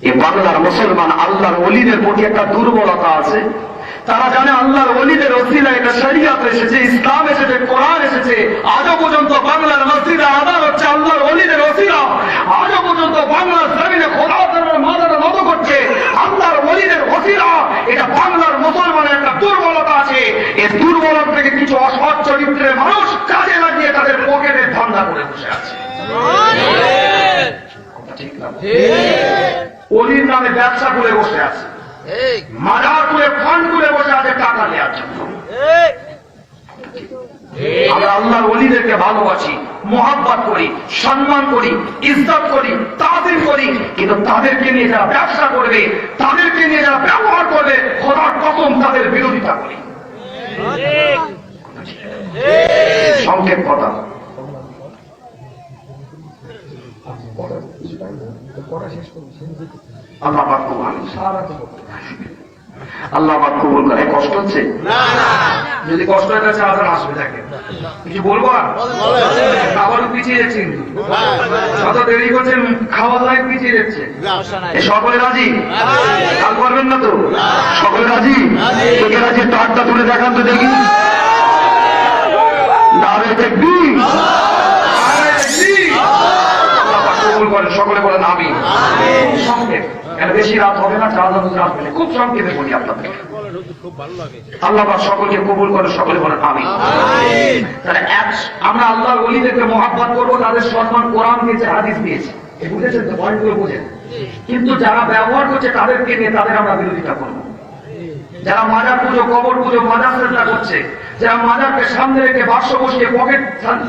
এ বাংলার মুসলমান আল্লাহর ওলিদের প্রতি একটা দুর্বলতা আছে। তারা জানে আল্লাহর ওলিদের ওসিলা এটা শরিয়ত এসেছে, ইসলাম এসেছে, কোরআন এসেছে। আজও পর্যন্ত বাংলার মসজিদে আযান হচ্ছে আল্লাহর ওলিদের ওসিলা। আজও পর্যন্ত বাংলার জমিনে খোদা তাআলার মাজারে নত করছে আল্লাহর ওলিদের ওসিলা। এটা বাংলার মুসলমানের একটা দুর্বলতা আছে। এই দুর্বলতা থেকে কিছু অসৎ চরিত্রের মানুষ কাজে লাগিয়ে তাদের পকেটের ধান্দা করে বসে আছে। ঠিক না? ওলির নামে ব্যবসা করে বসে আছে, মাজার করে ফান্ড করে বসে আছে টাকা নেওয়ার জন্য। আমরা আল্লাহর ওলিদেরকে ভালোবাসি, মোহাব্বত করি, সম্মান করি, ইজ্জত করি, তাজিম করি, কিন্তু তাদেরকে নিয়ে যারা ব্যবসা করবে, তাদেরকে নিয়ে যারা ব্যবহার করবে, খোদার কসম তাদের বিরোধিতা করি। সংক্ষেপ কথা, আল্লাহ পাক কবুল করে। কষ্ট হচ্ছে? যদি কষ্ট হয়ে যাচ্ছে আজান আসবে, দেখে কিছু বলবো আর আবারও পিছিয়ে যাচ্ছি, যত দেরি করছেন খাওয়া দাওয়ায় পিছিয়ে যাচ্ছে। সকলে রাজি? কাল করবেন না তো? সকলে রাজি? তোকে রাজি? টাকটা তুলে দেখান তো দেখি। নারে তাকবীর, নারে তাকবীর। আল্লাহ পাক কবুল করেন। সকলে বলেন আমিন। সংক্ষেপ, বেশি রাত হবে না, খুব সংক্ষেপে বলি আপনাদের। আল্লাহ পাক সকলকে কবুল করে, সকলে বলেন আমিন। তাহলে আমরা আল্লাহর ওলিদেরকে মহাব্বত করবো, তাদের সম্মান কোরআন দিয়েছে, হাদিস দিয়েছে, বুঝেছেন তো? পয়েন্টগুলো বুঝেন। কিন্তু যারা ব্যবহার করছে তাদেরকে নিয়ে তাদের আমরা বিরোধিতা করবো। যারা মাজার পুজো, কবর পুজো, মাজার চেষ্টা করছে, যারা মাজারকে সামনে রেখে বাক্স বসিয়ে পকেট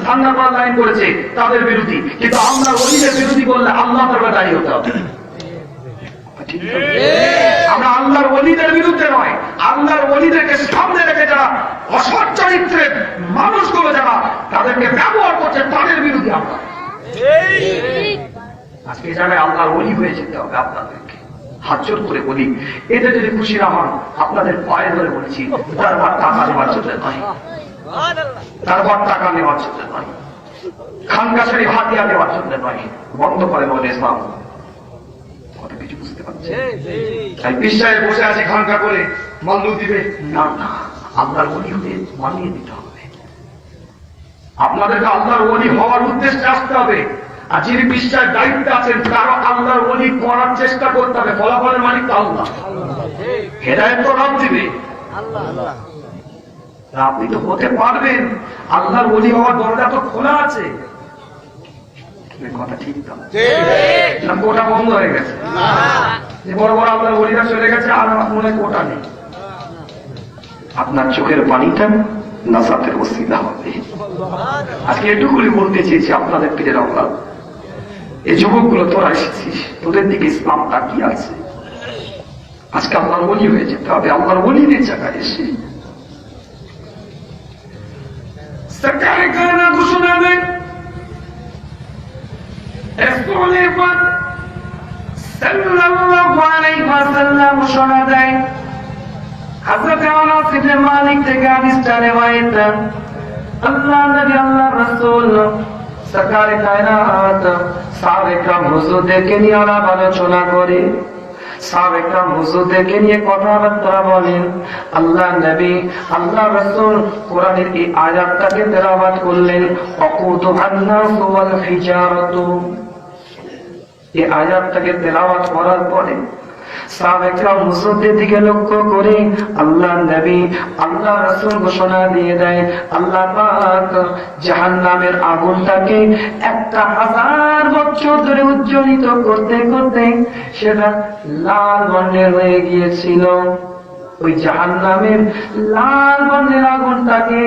ধান্দা করার লাইন করেছে, তাদের বিরোধী। কিন্তু আমরা ওলিদের বিরোধী করলে আল্লাহ তাআলা দাঁড়িয়ে হতে হবে। আমরা আল্লাহর ওলিদের বিরুদ্ধে নয়, আল্লাহর ওলিদেরকে সামনে রেখে যারা অসৎ চরিত্রের মানুষগুলো যারা তাদেরকে ব্যবহার করছে তাদের বিরুদ্ধে আমরা। আজকে জায়গায় আল্লাহর ওলি হয়ে যেতে হবে আপনাদেরকে। হাত জোর করে বলি, এতে যদি খুশি না হন, আপনাদের পায়ে ধরে বলেছি, তারপর টাকা নেওয়ার জন্য নয়, তারপর টাকা নেওয়ার জন্য নয়, খানকাশারি হাতিয়া দেওয়ার জন্য নয়। বন্ধ করেন বলে ইসলাম। কিছু বুঝতে পারছে? বিশ্বাসে বসে আছে খানকা করে মাল্লু দিবে না, না, আল্লাহর ওলি হয়ে মানিয়ে দিতে হবে। আপনাদেরকে আল্লাহর ওলি হওয়ার উদ্দেশ্যে আসতে হবে। আর যিনি বিশ্বাস দায়িত্বে আছেন তারও আল্লাহর ওলি করার চেষ্টা করতে হবে। ফলাফলের মালিক তো আল্লাহ, হেদায়েত তো রব দিবে। আপনি তো হতে পারবেন, আল্লাহর ওলি হওয়ার দরজা তো খোলা আছে। কথা ঠিক না? কোটা বন্ধ হয়ে গেছে, বড় বড় আল্লাহর ওলিরা চলে গেছে, আর মনে কোটা নেই। আপনার চোখের পানিটা নাসাতের ওসিলা হবে। আজকে এটুকুই বলতে চেয়েছি আপনাদের পীরের আওলাদ, এই যুবকগুলো তোরা এসেছিস, তোদের দিকে ইসলাম তাকিয়ে আছে। আজকে আল্লাহর ওলি হয়ে যেতে হবে, আল্লাহর ওলিদের জায়গায় এসে। সরকারে কায়নাত ঘোষণা দেয়, সাল্লাল্লাহু আলাইহি ওয়াসাল্লাম ঘোষণা দেয়। হযরত আনাস ইবনে মালিক থেকে হাদিসটা রওয়ায়াত, আল্লাহ নবী, আল্লাহ রাসূল সরকারে কায়নাত সাহাবে کرام হুজুরদেরকে নিয়ে আলাপ আলোচনা করে, সাহাবে کرام হুজুরদেরকে নিয়ে কথাবার্তা বলেন। আল্লাহ নবী, আল্লাহ রাসূল কোরআনের এই আয়াতটাকে তেলাওয়াত করলেন, ওয়াকুদুহান নাস ওয়াল হিজারাতু। এই আয়াতটাকে তেলাওয়াত করার পরে সাহাবে کرام হুজুরদের দিকে লক্ষ্য করে আল্লাহ নবী, আল্লাহ রাসূল ঘোষণা দিয়ে দেয়, আল্লাহ পাক জাহান্নামের আগুনটাকে 1000 বছর ধরে উজ্জ্বলিত করতে করতে সেটা লাল বর্ণের হয়ে গিয়েছিল। ওই জাহান্নামের লাল বর্ণের আগুনটাকে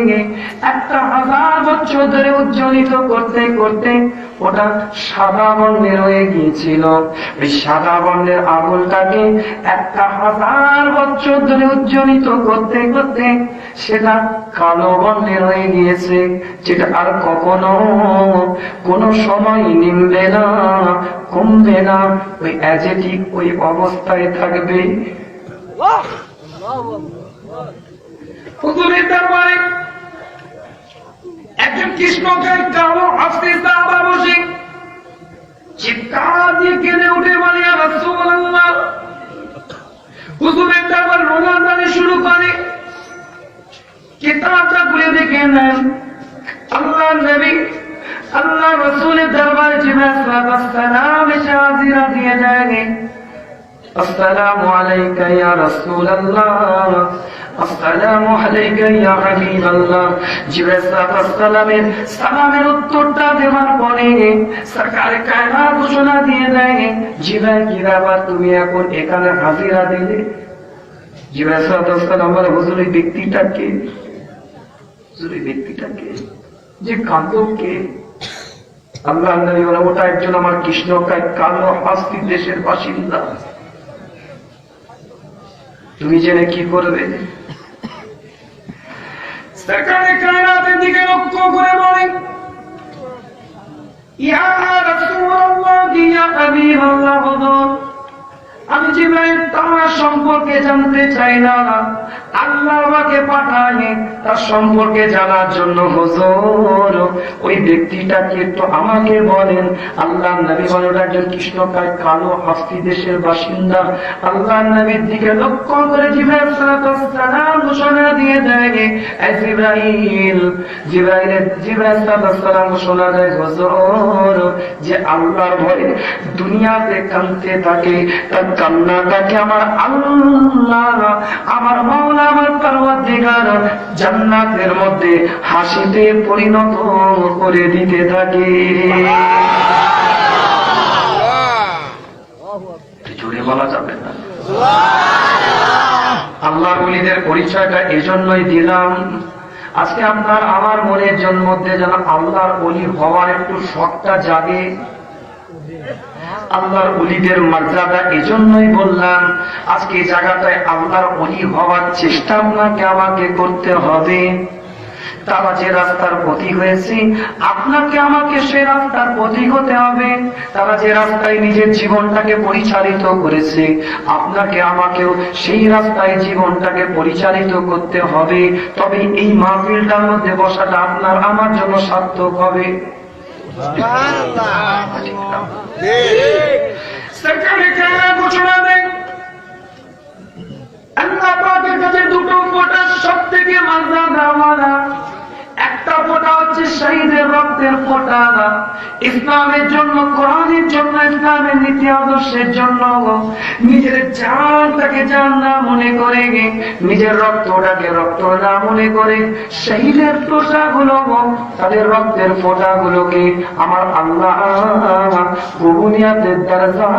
1000 বছর ধরে উজ্জ্বলিত করতে করতে ওটা সাদা বর্ণের হয়ে গিয়েছিল। ওই সাদা বর্ণের আগুনটাকে 1000 বছর ধরে উজ্জ্বলিত করতে করতে সেটা কালো বর্ণের হয়ে গিয়েছে, যেটা আর কখনো কোনো সময় নিমবে না, কমবে না, ওই অ্যাজেটিক ওই অবস্থায় থাকবে। হুজুরের দরবারে একজন কৃষ্ণকায় কালো হাফেজ সাহাবা বসে চিৎকার দিয়ে কেঁদে উঠে বলে, ইয়া রাসূলুল্লাহ, দিয়ে নেন। আল্লাহ নবী আল্লাহ রাসূলের দরবারে জিবরাইল আলাইহিস সালাম এসে হাজিরা দিয়ে যায়। আসসালামু আলাইকা ইয়া রাসূলুল্লাহ, আসসালামু আলাইকা ইয়া হাবিবাল্লাহ। জিবরাইল আলাইহিস সালামের সালামের উত্তরটা দেওয়ার পরে সরকারে কায়নাত ঘোষণা দিয়ে দেয়, জিবরাইল কি ব্যাপার, তুমি এখন এখানে হাজিরা দিলে? জিবরাইল আলাইহিস সালাম বলে, হুজুর এই ব্যক্তিটাকে, হুজুর এই ব্যক্তিটাকে যে কাঁদো কে? আল্লাহ নবী বলে, ওটা একজন আমার কৃষ্ণকায় কালো হাস্তি দেশের বাসিন্দা। তুমি জেনে কি করবে? সরকারে কায়নাতের দিকে লক্ষ্য করে বলে, ইয়া রাসূলুল্লাহ, ইয়া হাবিবাল্লাহ, হুজুর আমি জিবরাইল তার সম্পর্কে জানতে চাই না, আল্লাহ আমাকে পাঠায় তার সম্পর্কে জানার জন্য। হুজুর ওই ব্যক্তিটাকে একটু আমাকে বলেন। আল্লাহ নবী বলেন, একজন কৃষ্ণকায় কালো হাস্তি দেশের বাসিন্দা। আল্লাহ নবীর দিকে লক্ষ্য করে জিবরাইল সালাতুস সালাম ঘোষণা দিয়ে দেয়, এই জিবরাইল, জিবরাইল সালাতুস সালাম ঘোষণা দেয়, হুজুর যে আল্লাহর ভয়ে দুনিয়াতে কাঁদতে থাকে, তার কান্নাটাকে আমার আল্লাহ, আমার মাওলা, আমার পরওয়ারদিগার জান্নাতের মধ্যে হাসিতে পরিণত করে দিতে থাকে। জোরে বলা যাবে না। আল্লাহর ওলিদের পরিচয়টা এজন্যই দিলাম, আজকে আপনার আমার মনের মধ্যে যেন আল্লাহর ওলি হওয়ার একটু শখটা জাগে। আল্লাহর ওলিদের মর্যাদা এজন্যই বললাম, আজকে এই জায়গাটায় আল্লাহর ওলি হওয়ার চেষ্টা আপনাকে আমাকে করতে হবে। তারা যে রাস্তার পথিক হয়েছে, আপনাকে আমাকে সে রাস্তার পথিক হতে হবে। তারা যে রাস্তায় নিজের জীবনটাকে পরিচালিত করেছে, আপনাকে আমাকেও সেই রাস্তায় জীবনটাকে পরিচালিত করতে হবে। তবে এই মাহফিলটার মধ্যে বসাটা আপনার আমার জন্য সার্থক হবে। সরকারে কায়নাত ঘোষণা দেয়, আল্লাহ পাকের কাছে দুটো ফোঁটা সবথেকে মর্যাদাওয়ালা। একটা ফোঁটা হচ্ছে শহীদের রক্তের ফোঁটা, ইসলামের জন্য, কোরআনের জন্য, ইসলামের নীতি আদর্শের জন্য নিজের জানটাকে জান না মনে করে, নিজের রক্তটাকে রক্ত না মনে করে শহীদের ফোঁটাগুলো, তাদের রক্তের ফোঁটাগুলোকে আমার আল্লাহ রুহুনিয়াতের দরজা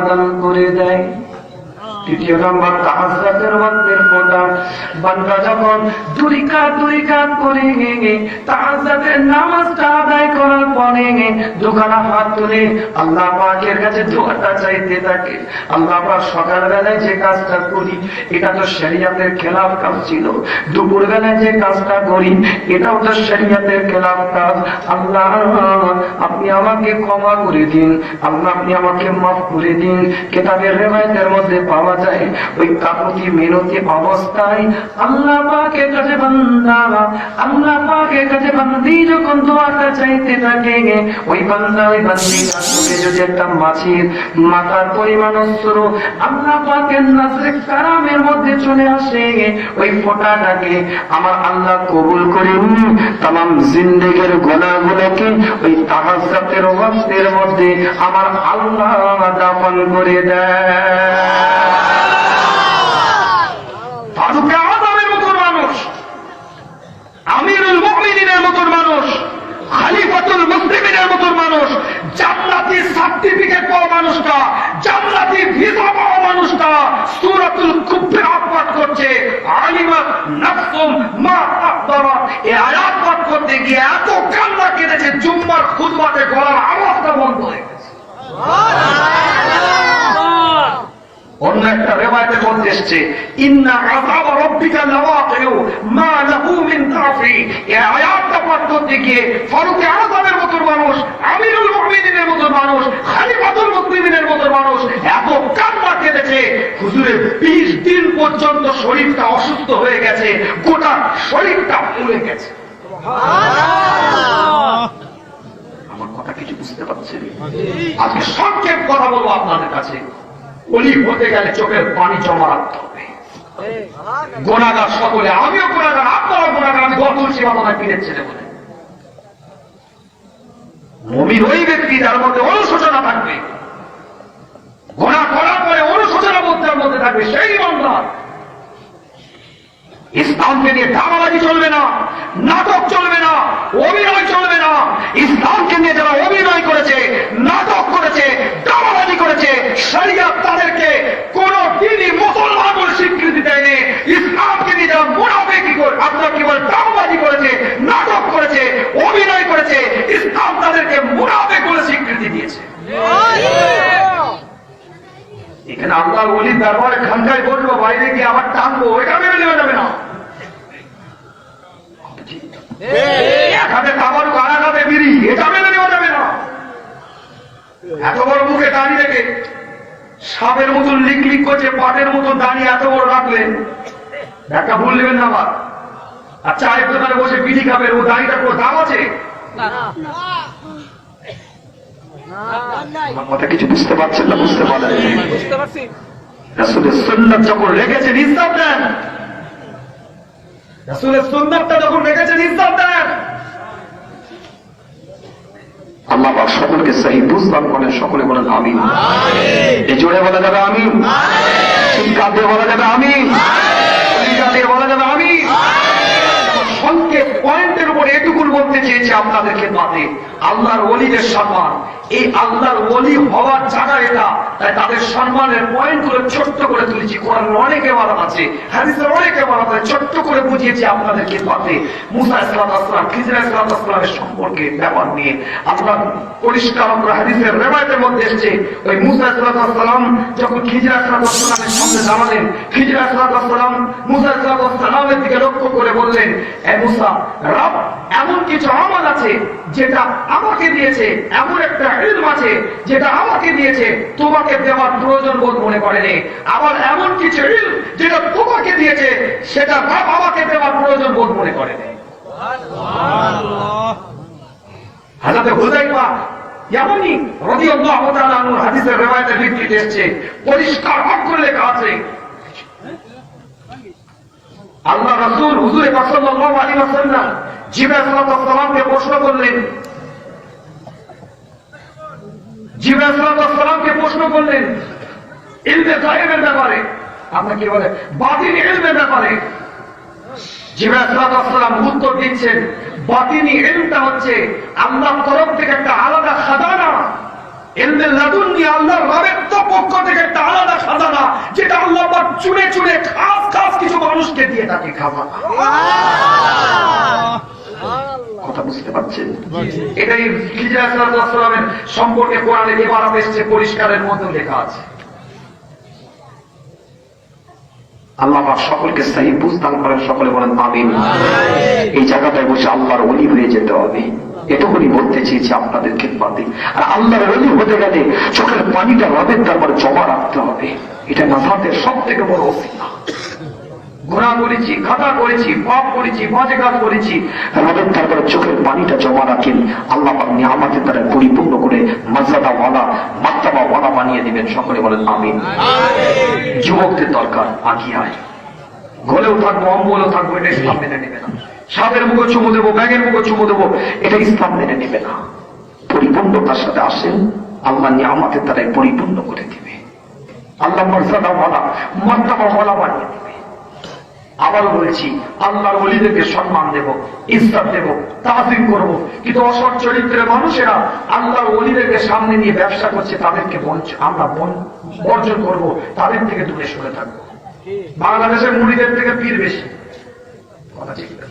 দান করে দেয়। দ্বিতীয় নম্বর, তাহাজ্জুদের রক্তের ফোঁটা। বান্দা যখন দুই কাত করে তাহাজ্জুদের নামাজটা আদায় করার পরে দুখানা হাত তুলে আল্লাহ পাকের কাছে দোয়াটা চাইতে থাকে। আল্লাহ পাক সকালবেলায় যে কাজটা করি এটা তো শরীয়তের খেলাফ কাজ ছিল, দুপুর বেলায় যে কাজটা করি এটাও তো শরীয়তের খেলাফ কাজ। আল্লাহ আপনি আমাকে ক্ষমা করে দিন, আল্লাহ আপনি আমাকে মাফ করে দিন। কিতাবের রিওয়ায়াতের মধ্যে পাওয়া যায়, ওই কাকুতি মিনতি অবস্থায় আল্লাহ পাকের কাছে বান্দা, আল্লাহ পাকের কাছে বান্দি যখন দোয়াটা চাইতে থাকে, ওই বান্দা ওই বান্দির কাছে যদি একটা মাছির মাথার পরিমাণ অস্ত্র আল্লাহ পাকের নাজরে কারামের মধ্যে চলে আসে, ওই ফোঁটাটাকে আমার আল্লাহ কবুল করে তামাম জিন্দেগির গুনাহগুলোকে ওই তাহাজ্জুদের ওয়াক্তের মধ্যে আমার আল্লাহ দাফন করে দেয়। ফারুক আযমের মতো মানুষ, আমিরুল মুমিনিনের মতো মানুষ, খলিফাতুল মুসলিমিনের মতো মানুষ, জান্নাতি সার্টিফিকেট পাওয়া মানুষটা, জান্নাতি ভিসা পাওয়া মানুষটা সূরাতুল কুবরা পাঠ করছে, আলিমাত নাফসুম মা আহদারাত, এই আয়াত পাঠ করতে গিয়ে এত কান্না কেঁদেছে জুম্মার খুতবাতে গলার আওয়াজটা বন্ধ হয়ে গেছে। অন্য একটা রিওয়ায়াতের মধ্যে এসেছে, ইন্না আযাব রাব্বিকা লাওয়াকিউ মা লাহু মিন তাফি। এই আয়াতটা পাঠ করতে গিয়ে ফারুক আযমের মতো মানুষ, আমিরুল মুমিনিনের মতো মানুষ, খলিফাতুল মুসলিমিনের মতো মানুষ এত কান্না কেঁদেছে, হুজুরের 20 দিন পর্যন্ত শরীরটা অসুস্থ হয়ে গেছে, গোটা শরীরটা ফুলে গেছে। আমার কথা কিছু বুঝতে পারছেন? আজকে সংক্ষেপ কথা বলবো আপনাদের কাছে। ওলি হতে গেলে চোখের পানি জমা রাখতে হবে। গুনাহগার সকলে, আমিও গুনাহগার, আপনারা গুনাহগার, আমি গর্ত সীমাবদ্ধ পীরের ছেলে বলে। মুমিন ওই ব্যক্তি যার মধ্যে অনুশোচনা থাকবে, গুনাহ করার পরে অনুশোচনা বোধের মধ্যে থাকবে, সেই ইমানদার। ইসলামকে নিয়ে ধারাবাজি চলবে না, নাটক চলবে না, অভিনয় চলবে না। ইসলামকে নিয়ে যারা অভিনয় করেছে, নাটক করেছে, ধারাবাজি করেছে, শরিয়ত তাদেরকে কোন দিনই মুসলমান বলে স্বীকৃতি দেয়নি। ইসলামকে নিয়ে যারা মুনাফিকি করে, আপনার কি বলে, ধারাবাজি করেছে, নাটক করেছে, অভিনয় করেছে, ইসলাম তাদেরকে মুনাফিক বলে স্বীকৃতি দিয়েছে। এখানে আল্লাহর ওলির দরবারে খানকায় বলবো, বাইরে গিয়ে আবার টানবো, এটা মেনে নেওয়া যাবে না। এক হাতে খাবারুক, আর এক হাতে বিড়ি, এটা মেনে নেওয়া যাবে না। এত বড় মুখে দাঁড়িয়ে রেখে সাপের মতন লিক লিক করছে, পাটের মতন দাঁড়িয়ে এত বড় রাখলেন, একটা ভুল নেবেন না আবার। আর চায়ের দোকানে বসে বিড়ি খাবেন, ও দাঁড়িয়ে কোনো দাম আছে? কথা কিছু বুঝতে পারছেন না? বুঝতে পারেন? রাসূলের সুন্নাত যখন রেখেছেন, ইজ্জত দেন। রাসূলের সুন্নাতটা যখন রেখেছেন, ইজ্জত দেন। আল্লাহ পাক সকলকে সহি বুঝ দান করেন, সকলে বলেন আমিন। এই জোরে বলা যাবে আমিন, চিৎকার দিয়ে বলা যাবে আমিন, চিৎকার দিয়ে বলা যাবে আমিন। সংক্ষেপ পয়েন্টের উপর এটুকুন বলতে চেয়েছি আপনাদেরকে, বাদে আল্লাহর ওলিদের সম্মান, এই আল্লাহর ওলি হওয়ার জায়গা এটা, তাই তাদের সম্মানের পয়েন্ট গুলো ছোট্ট করে তুলেছি। কোরআনের অনেকে বলা আছে, হাদিসের অনেকে বলা আছে, ছোট্ট করে বুঝিয়েছি আপনাদেরকে। বাদে মুসা আলাইহিস সালাম, খিজর আলাইহিস সালামের সম্পর্কে ব্যাপার নিয়ে আল্লাহ পরিষ্কার করে হাদিসের রিওয়ায়াতের মধ্যে এসেছে। ওই মুসা আলাইহিস সালাম যখন খিজর আলাইহিস সালামের সামনে দাঁড়ালেন, খিজর আলাইহিস সালাম মুসা আলাইহিস সালামের দিকে লক্ষ্য করে বললেন, এ মুসা, রব এমন কিছু আমল আছে যেটা আমাকে দিয়েছে, এমন একটা ইলম আছে যেটা আমাকে দিয়েছে, তোমাকে দেওয়ার প্রয়োজন বোধ মনে করেনি। আবার এমন কিছু ইলম যেটা তোমাকে দিয়েছে, সেটা রব আমাকে দেওয়ার প্রয়োজন বোধ মনে করেনি। সুবহানাল্লাহ। হযরত হুযায়ফা ইয়ামানি রাদিয়াল্লাহু তাআলা আনহু হাদিসের রিওয়ায়াতের ভিত্তিতে এসেছে, পরিষ্কার অক্ষরে লেখা আছে, আল্লাহ রাসূল হুজুর পাক সাল্লাল্লাহু আলাইহি ওয়াসাল্লাম জিবরাইল সাল্লাল্লাহু আলাইহি ওয়াসাল্লামকে প্রশ্ন করলেন, জিবরাইল সাল্লাল্লাহু আলাইহি ওয়াসাল্লামকে প্রশ্ন করলেন ইলমে গায়বের ব্যাপারে, আপনি কি বলে বাতিনি ইলমের ব্যাপারে। জিবরাইল সাল্লাল্লাহু আলাইহি ওয়াসাল্লাম উত্তর দিচ্ছেন, বাতিনি ইলমটা হচ্ছে আল্লাহর তরফ থেকে একটা আলাদা খাজানা, ইলমে লাদুন্নি আল্লাহর রবের পক্ষ থেকে একটা আলাদা খাজানা, যেটা আল্লাহ পাক চুনে চুনে খাস খাস কিছু মানুষকে দিয়ে থাকে খাজানা। কথা বুঝতে পারছেন? এটাই খিজর আলাইহিস সালামের সম্পর্কে কোরআনে ইবারত এসেছে, পরিষ্কারের মধ্যে লেখা আছে। আল্লাহ পাক সকলকে সহি বুঝ দান করেন, সকলে বলেন আমিন। এই জায়গাটায় বসে আল্লাহর ওলি হয়ে যেতে হবে, এটুকুনি বলতে চেয়েছি আপনাদের খেদমতে। আর আল্লাহর ওলি হতে গেলে চোখের পানিটা রবের দরবারে জমা রাখতে হবে, এটা নাজাতের সব থেকে বড় ওসিলা। গুনাহ করেছি, খাতা করেছি, পাপ করেছি, বাজে কাজ করেছি, রবের দরবারে চোখের পানিটা জমা রাখেন, আল্লাহ পাক নিয়ামতের দ্বারা পরিপূর্ণ করে মর্যাদাওয়ালা, মার্তাবাওয়ালা বানিয়ে দিবেন, সকলে বলেন আমিন। যুবকদের দরকার আগিয়ে আয়, গলেও থাকবো, অম্বলেও থাকবো, এটা ইসলাম মেনে নেবে না। সাপের মুখে চুমু দেবো, ব্যাঙের মুখে চুমু দেবো, এটা ইসলাম মেনে নেবে না। পরিপূর্ণতার সাথে আসেন, আল্লাহ নিয়ামতের দ্বারাই পরিপূর্ণ করে দিবে, আল্লাহ মর্যাদাওয়ালা, মার্তাবাওয়ালা বানিয়ে দিবে। আবারও বলছি, আল্লাহর ওলিদেরকে সম্মান দেব, ইজ্জত দেব, তাজিম করব, কিন্তু অসৎ চরিত্রের মানুষেরা আল্লাহর ওলিদেরকে সামনে নিয়ে ব্যবসা করছে, তাদেরকে আমরা বর্জন করব, তাদের থেকে দূরে সরে থাকবো। বাংলাদেশের মুড়িদের থেকে পীর বেশি, কথা ঠিক না?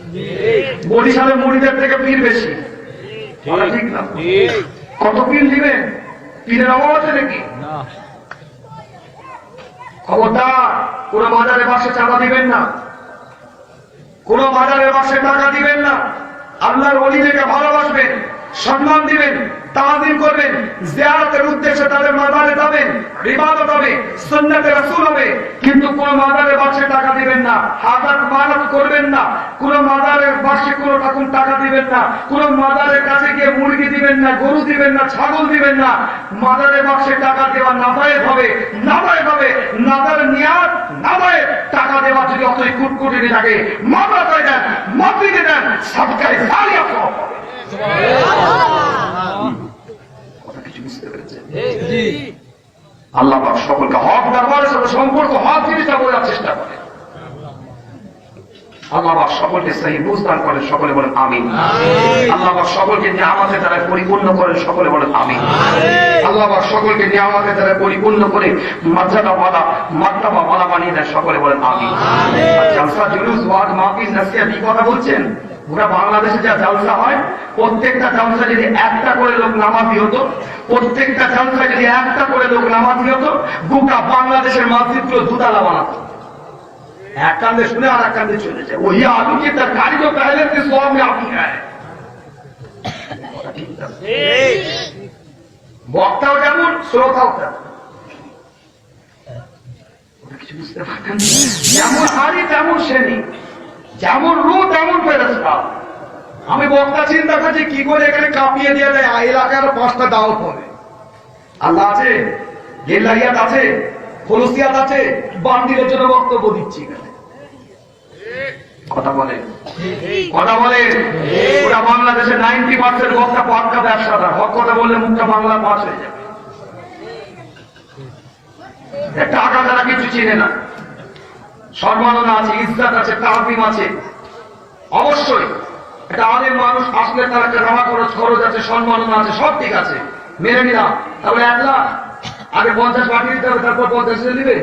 বরিশালের মুড়িদের থেকে পীর বেশি, কথা ঠিক না? কত পীর দিবেন? পীরের অভাব আছে নাকি? খবরদার, কোন বাজারে বাসে চাঁদা দিবেন না, কোন বাজারের বাসে টাকা দিবেন না। আল্লাহর ওলিদেরকে ভালোবাসবেন, সম্মান দিবেন, তাজিম করবেন, জিয়ারতের উদ্দেশ্যে তাদের মাজারে যাবেন, ইবাদত হবে, সুন্নতে রাসূল হবে, কিন্তু কোন মাজারের বাসে টাকা দিবেন না, হাজাত মানত করবেন না, কোন মাজারের বাসে কোন রকম টাকা দিবেন না, কোন মাজারের কাছে গিয়ে মুরগি দিবেন না, গরু দিবেন না, ছাগল দিবেন না। মাজারের বাসে টাকা দেওয়া নাজায়েজ হবে, নাজায়েজ হবে, নাজার নিয়াত নাজায়েজ, টাকা দেওয়া কুটকুটি থাকে মাদ্রাসায় দেন, মসজিদে দেন, সবকায় জারিয়া সওয়াব হবে। কথা কিছু বুঝতে পেরেছেন? জি। আল্লাহ পাক সকলকে হক দরবারের সাথে সম্পর্ক হক জিনিসটা বোঝার চেষ্টা করে। আল্লাহ পাক সকলকে সহি বুঝদান করেন, সকলে বলেন আমিন। আল্লাহ পাক সকলকে নিয়ামতের দ্বারা পরিপূর্ণ করেন, সকলে বলেন আমিন। আল্লাহ পাক সকলকে নিয়ামতের দ্বারা পরিপূর্ণ করে মর্যাদাওয়ালা মার্তাবাওয়ালা বানিয়ে দেন, সকলে বলেন আমিন। জালসা জুলুস ওয়াজ মাহফিল নাসিহত এই কথা বলছেন, গোটা বাংলাদেশে যা জালসা হয় প্রত্যেকটা জালসা যদি একটা করে লোক নামাজি হতো, প্রত্যেকটা জালসা যদি একটা করে লোক নামাজি হতো, গোটা বাংলাদেশের মসজিদগুলো দুতলা বানাতো। এক কান্দে শুনে আর এক কান্দে চলে যায়। ওই আলু কি তার গাড়ি তো পহলে से 100 में आती है। বক্তাও যেমন শ্রোতাও তেমন। কিছু বুঝতে পারছেন? যেমন হারি তেমন শ্রেণী, যেমন রু তেমন ফেরেশতা। আমি বক্তা চিন্তা করছি কি করে এখানে কাঁপিয়ে দিয়ে দেয় এলাকার 5টা দাওয়াত হবে। আল্লাহ আছে, গেলারিয়াত আছে, খলুসিয়াত আছে, বান্দিলের জন্য বক্তব্য দিচ্ছি। কথা বলে কথা বলে পুরা বাংলাদেশের 90% বক্তা পাক্কা ব্যবসাদার। হক কথা বললে মুখটা বাংলা পাস হয়ে যাবে। টাকা ছাড়া কিছু চিনে না। সম্মাননা আছে, ইজ্জত আছে, তাজিম আছে। অবশ্যই একটা আলেম মানুষ আসলে তার একটা নামা খরচ আছে, সম্মাননা আছে, সব ঠিক আছে, মেনে নিলাম। তাহলে 1 লাখ আগে 50 পাঠিয়ে দিতে হবে, তারপর 50 দিবে।